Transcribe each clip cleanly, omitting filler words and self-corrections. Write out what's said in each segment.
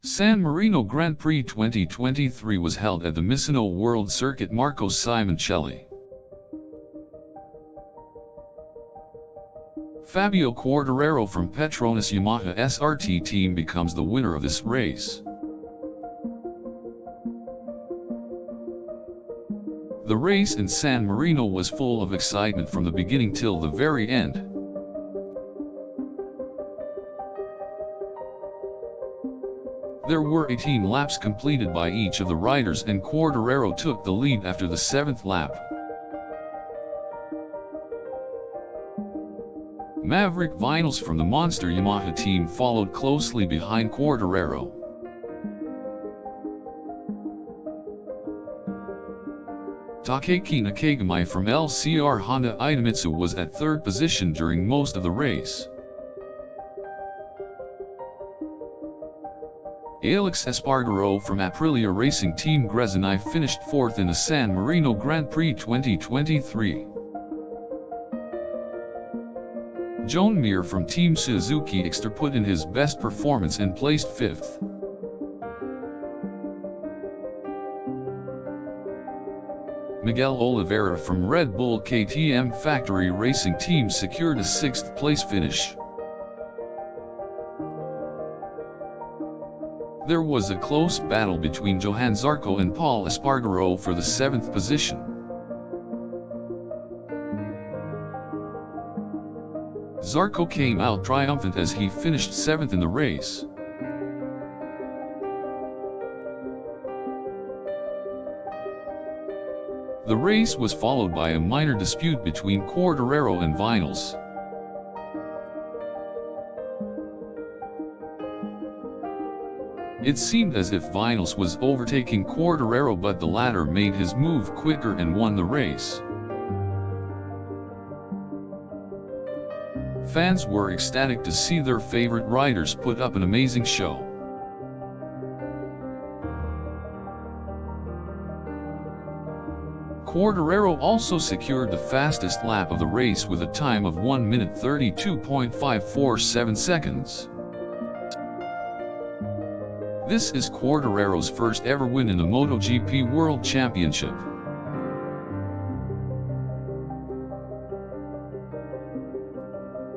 San Marino Grand Prix 2023 was held at the Misano World Circuit Marco Simoncelli. Fabio Quartararo from Petronas Yamaha SRT team becomes the winner of this race. The race in San Marino was full of excitement from the beginning till the very end. There were 18 laps completed by each of the riders, and Quartararo took the lead after the 7th lap. Maverick Viñales from the Monster Yamaha team followed closely behind Quartararo. Takeki Nakagami from LCR Honda Idemitsu was at 3rd position during most of the race. Alex Espargaro from Aprilia Racing Team Gresini finished 4th in the San Marino Grand Prix 2023. Joan Mir from Team Suzuki Exter put in his best performance and placed 5th. Miguel Oliveira from Red Bull KTM Factory Racing Team secured a 6th place finish. There was a close battle between Johan Zarco and Paul Espargaro for the 7th position. Zarco came out triumphant as he finished 7th in the race. The race was followed by a minor dispute between Quartararo and Viñales. It seemed as if Viñales was overtaking Quartararo, but the latter made his move quicker and won the race. Fans were ecstatic to see their favorite riders put up an amazing show. Quartararo also secured the fastest lap of the race with a time of 1 minute 32.547 seconds. This is Quartararo's first ever win in the MotoGP World Championship.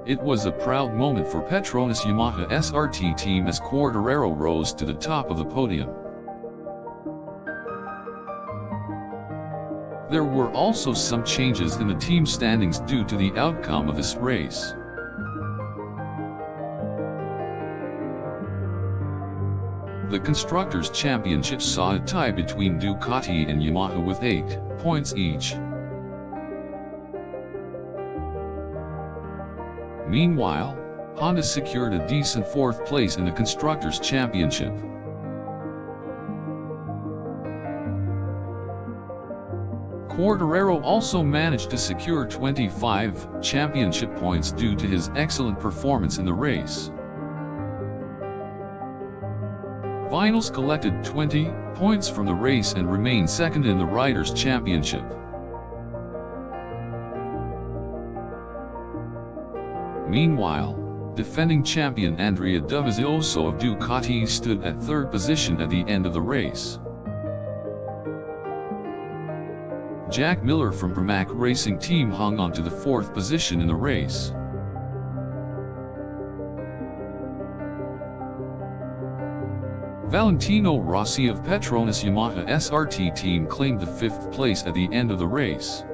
It was a proud moment for Petronas Yamaha SRT team as Quartararo rose to the top of the podium. There were also some changes in the team standings due to the outcome of this race. The Constructors' Championship saw a tie between Ducati and Yamaha with 8 points each. Meanwhile, Honda secured a decent 4th place in the Constructors' Championship. Quartararo also managed to secure 25 championship points due to his excellent performance in the race. Viñales collected 20 points from the race and remained 2nd in the Riders' Championship. Meanwhile, defending champion Andrea Dovizioso of Ducati stood at 3rd position at the end of the race. Jack Miller from Pramac Racing Team hung on to the 4th position in the race. Valentino Rossi of Petronas Yamaha SRT team claimed the 5th place at the end of the race.